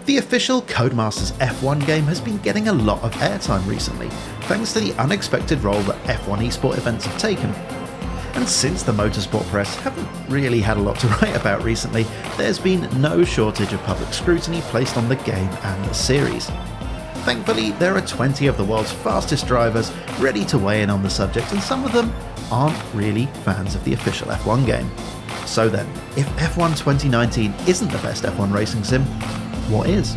The official Codemasters F1 game has been getting a lot of airtime recently, thanks to the unexpected role that F1 eSport events have taken. And since the motorsport press haven't really had a lot to write about recently, there's been no shortage of public scrutiny placed on the game and the series. Thankfully, there are 20 of the world's fastest drivers ready to weigh in on the subject, and some of them aren't really fans of the official F1 game. So then, if F1 2019 isn't the best F1 racing sim, what is?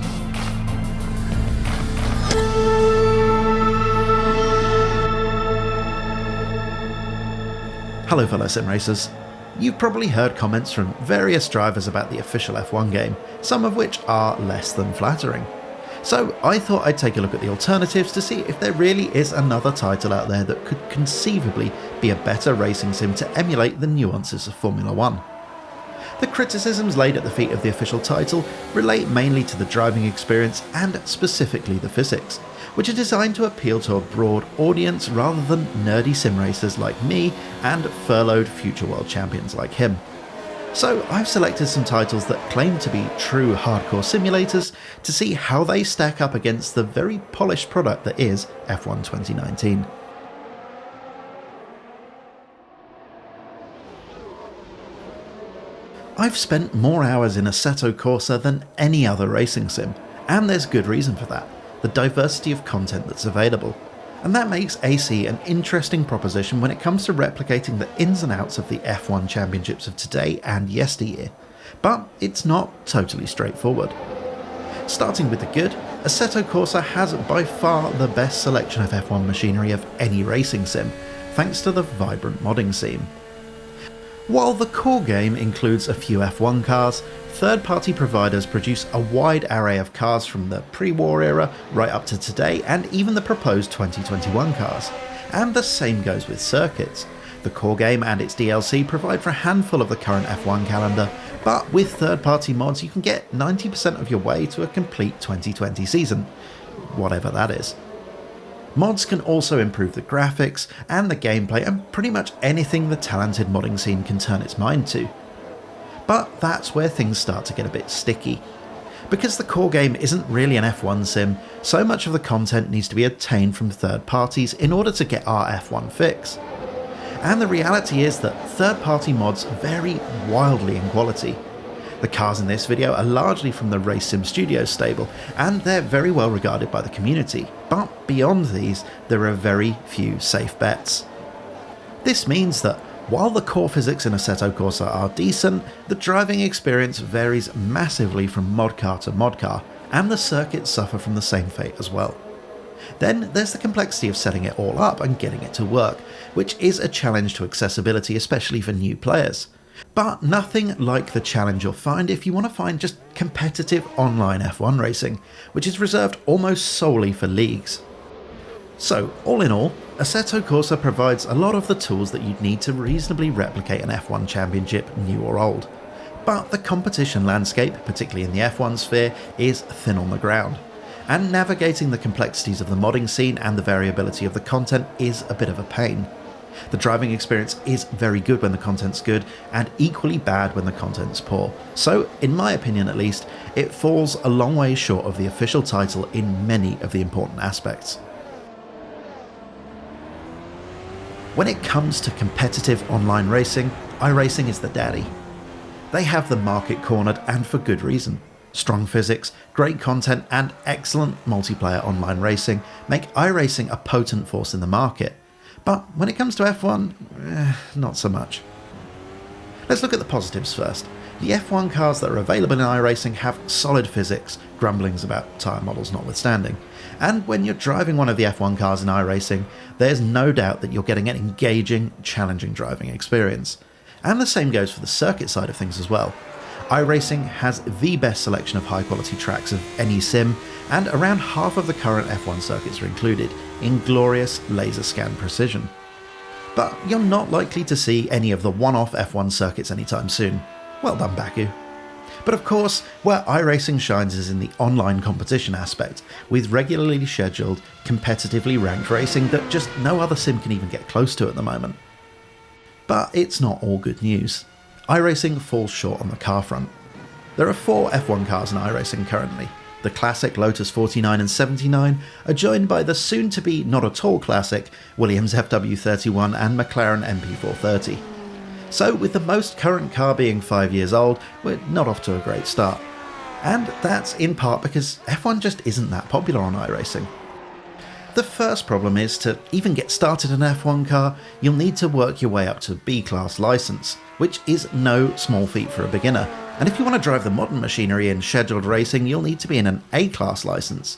Hello fellow sim racers. You've probably heard comments from various drivers about the official F1 game, some of which are less than flattering. So I thought I'd take a look at the alternatives to see if there really is another title out there that could conceivably be a better racing sim to emulate the nuances of Formula 1. The criticisms laid at the feet of the official title relate mainly to the driving experience and specifically the physics, which are designed to appeal to a broad audience rather than nerdy sim racers like me and furloughed future world champions like him. So I've selected some titles that claim to be true hardcore simulators to see how they stack up against the very polished product that is F1 2019. I've spent more hours in Assetto Corsa than any other racing sim, and there's good reason for that, the diversity of content that's available. And that makes AC an interesting proposition when it comes to replicating the ins and outs of the F1 championships of today and yesteryear, but it's not totally straightforward. Starting with the good, Assetto Corsa has by far the best selection of F1 machinery of any racing sim, thanks to the vibrant modding scene. While the core game includes a few F1 cars, third-party providers produce a wide array of cars from the pre-war era right up to today and even the proposed 2021 cars. And the same goes with circuits. The core game and its DLC provide for a handful of the current F1 calendar, but with third-party mods you can get 90% of your way to a complete 2020 season, whatever that is. Mods can also improve the graphics and the gameplay and pretty much anything the talented modding scene can turn its mind to. But that's where things start to get a bit sticky. Because the core game isn't really an F1 sim, so much of the content needs to be obtained from third parties in order to get our F1 fix. And the reality is that third-party mods vary wildly in quality. The cars in this video are largely from the RaceRoom Studios stable, and they're very well regarded by the community, but beyond these, there are very few safe bets. This means that while the core physics in Assetto Corsa are decent, the driving experience varies massively from mod car to mod car, and the circuits suffer from the same fate as well. Then there's the complexity of setting it all up and getting it to work, which is a challenge to accessibility, especially for new players. But nothing like the challenge you'll find if you want to find just competitive online F1 racing, which is reserved almost solely for leagues. So, all in all, Assetto Corsa provides a lot of the tools that you'd need to reasonably replicate an F1 championship, new or old. But the competition landscape, particularly in the F1 sphere, is thin on the ground. And navigating the complexities of the modding scene and the variability of the content is a bit of a pain. The driving experience is very good when the content's good, and equally bad when the content's poor. So, in my opinion at least, it falls a long way short of the official title in many of the important aspects. When it comes to competitive online racing, iRacing is the daddy. They have the market cornered, and for good reason. Strong physics, great content, and excellent multiplayer online racing make iRacing a potent force in the market. But when it comes to F1, not so much. Let's look at the positives first. The F1 cars that are available in iRacing have solid physics, grumblings about tyre models notwithstanding. And when you're driving one of the F1 cars in iRacing, there's no doubt that you're getting an engaging, challenging driving experience. And the same goes for the circuit side of things as well. iRacing has the best selection of high-quality tracks of any sim, and around half of the current F1 circuits are included, in glorious laser scan precision. But you're not likely to see any of the one-off F1 circuits anytime soon. Well done, Baku. But of course, where iRacing shines is in the online competition aspect, with regularly scheduled, competitively ranked racing that just no other sim can even get close to at the moment. But it's not all good news. iRacing falls short on the car front. There are 4 F1 cars in iRacing currently, The classic Lotus 49 and 79 are joined by the soon-to-be not-at-all classic Williams FW31 and McLaren MP430. So with the most current car being 5 years old, we're not off to a great start. And that's in part because F1 just isn't that popular on iRacing. The first problem is, to even get started in an F1 car, you'll need to work your way up to B-Class licence, which is no small feat for a beginner. And if you want to drive the modern machinery in scheduled racing, you'll need to be in an A-Class licence.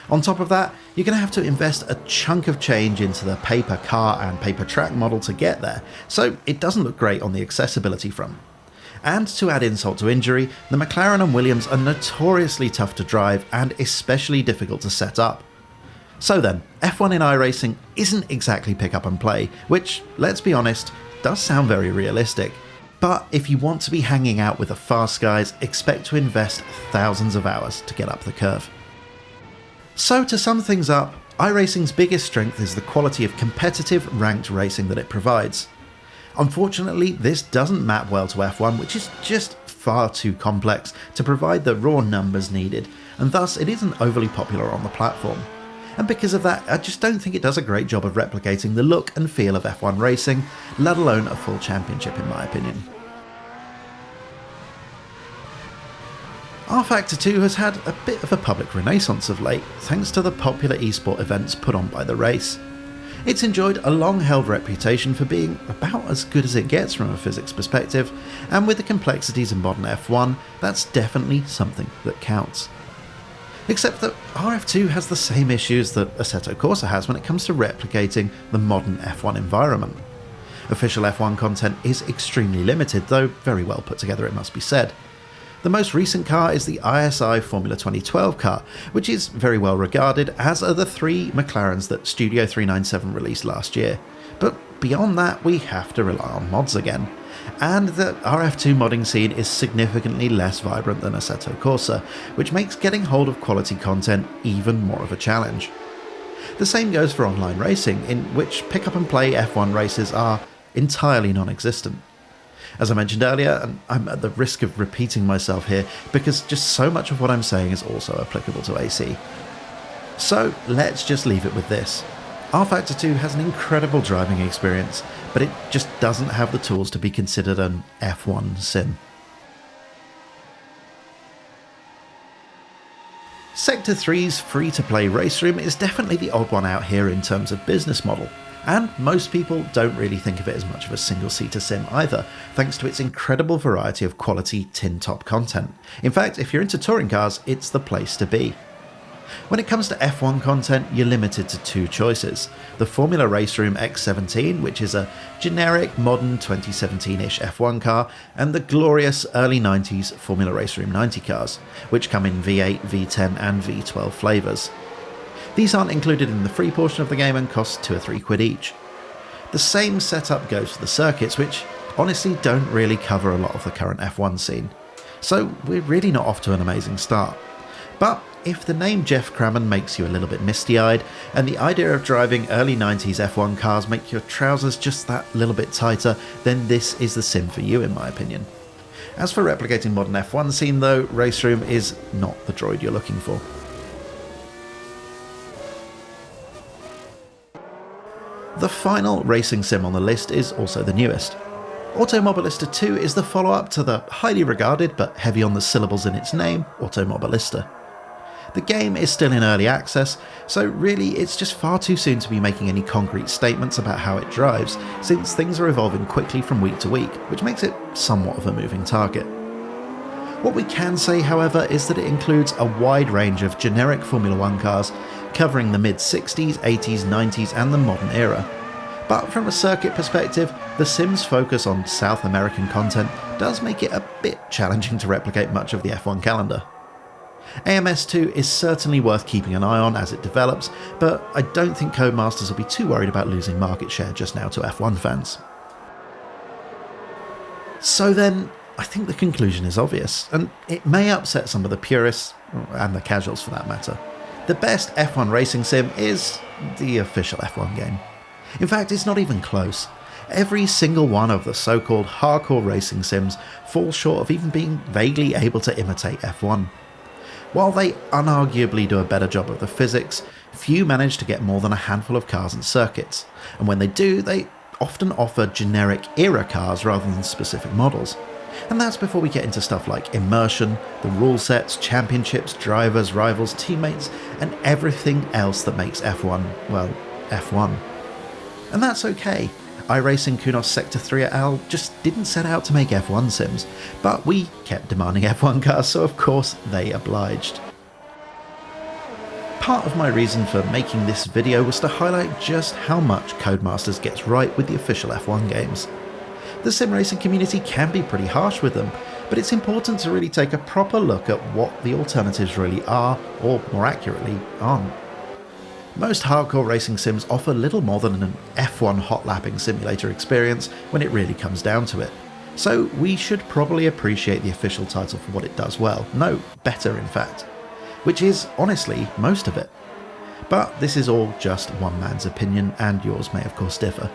On top of that, you're going to have to invest a chunk of change into the paper car and paper track model to get there, so it doesn't look great on the accessibility front. And to add insult to injury, the McLaren and Williams are notoriously tough to drive and especially difficult to set up. So then, F1 in iRacing isn't exactly pick up and play, which, let's be honest, does sound very realistic. But if you want to be hanging out with the fast guys, expect to invest thousands of hours to get up the curve. So to sum things up, iRacing's biggest strength is the quality of competitive, ranked racing that it provides. Unfortunately, this doesn't map well to F1, which is just far too complex to provide the raw numbers needed, and thus it isn't overly popular on the platform. And because of that, I just don't think it does a great job of replicating the look and feel of F1 racing, let alone a full championship in my opinion. rFactor 2 has had a bit of a public renaissance of late, thanks to the popular esport events put on by the race. It's enjoyed a long-held reputation for being about as good as it gets from a physics perspective, and with the complexities of modern F1, that's definitely something that counts. Except that RF2 has the same issues that Assetto Corsa has when it comes to replicating the modern F1 environment. Official F1 content is extremely limited, though very well put together it must be said. The most recent car is the ISI Formula 2012 car, which is very well regarded, as are the 3 McLarens that Studio 397 released last year. But beyond that, we have to rely on mods again. And the RF2 modding scene is significantly less vibrant than Assetto Corsa, which makes getting hold of quality content even more of a challenge. The same goes for online racing, in which pick up and play F1 races are entirely non-existent. As I mentioned earlier, and I'm at the risk of repeating myself here because just so much of what I'm saying is also applicable to AC. So let's just leave it with this. rFactor 2 has an incredible driving experience, but it just doesn't have the tools to be considered an F1 sim. Sector 3's free-to-play RaceRoom is definitely the odd one out here in terms of business model, and most people don't really think of it as much of a single-seater sim either, thanks to its incredible variety of quality tin-top content. In fact, if you're into touring cars, it's the place to be. When it comes to F1 content, you're limited to 2 choices: the Formula RaceRoom X17, which is a generic, modern 2017-ish F1 car, and the glorious early 90s Formula RaceRoom 90 cars, which come in V8, V10 and V12 flavours. These aren't included in the free portion of the game and cost £2 or £3 each. The same setup goes for the circuits, which honestly don't really cover a lot of the current F1 scene. So we're really not off to an amazing start. But if the name Jeff Crammond makes you a little bit misty-eyed, and the idea of driving early 90s F1 cars make your trousers just that little bit tighter, then this is the sim for you in my opinion. As for replicating modern F1 scene though, RaceRoom is not the droid you're looking for. The final racing sim on the list is also the newest. Automobilista 2 is the follow-up to the highly regarded but heavy on the syllables in its name, Automobilista. The game is still in early access, so really it's just far too soon to be making any concrete statements about how it drives, since things are evolving quickly from week to week, which makes it somewhat of a moving target. What we can say, however, is that it includes a wide range of generic Formula 1 cars, covering the mid-60s, 80s, 90s and the modern era. But from a circuit perspective, the sim's focus on South American content does make it a bit challenging to replicate much of the F1 calendar. AMS2 is certainly worth keeping an eye on as it develops, but I don't think Codemasters will be too worried about losing market share just now to F1 fans. So then, I think the conclusion is obvious, and it may upset some of the purists, and the casuals for that matter. The best F1 racing sim is the official F1 game. In fact, it's not even close. Every single one of the so-called hardcore racing sims falls short of even being vaguely able to imitate F1. While they unarguably do a better job of the physics, few manage to get more than a handful of cars and circuits, and when they do, they often offer generic era cars rather than specific models. And that's before we get into stuff like immersion, the rule sets, championships, drivers, rivals, teammates, and everything else that makes F1, well, F1. And that's okay. iRacing Kunos Sector 3 et al. Just didn't set out to make F1 sims, but we kept demanding F1 cars, so of course they obliged. Part of my reason for making this video was to highlight just how much Codemasters gets right with the official F1 games. The sim racing community can be pretty harsh with them, but it's important to really take a proper look at what the alternatives really are, or more accurately, aren't. Most hardcore racing sims offer little more than an F1 hot lapping simulator experience when it really comes down to it. So we should probably appreciate the official title for what it does well. No, better in fact. Which is, honestly, most of it. But this is all just one man's opinion, and yours may of course differ.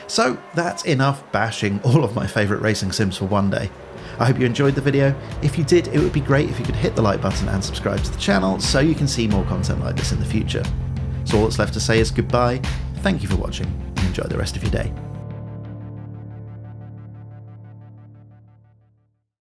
So that's enough bashing all of my favourite racing sims for one day. I hope you enjoyed the video. If you did, it would be great if you could hit the like button and subscribe to the channel so you can see more content like this in the future. So all that's left to say is goodbye, thank you for watching, and enjoy the rest of your day.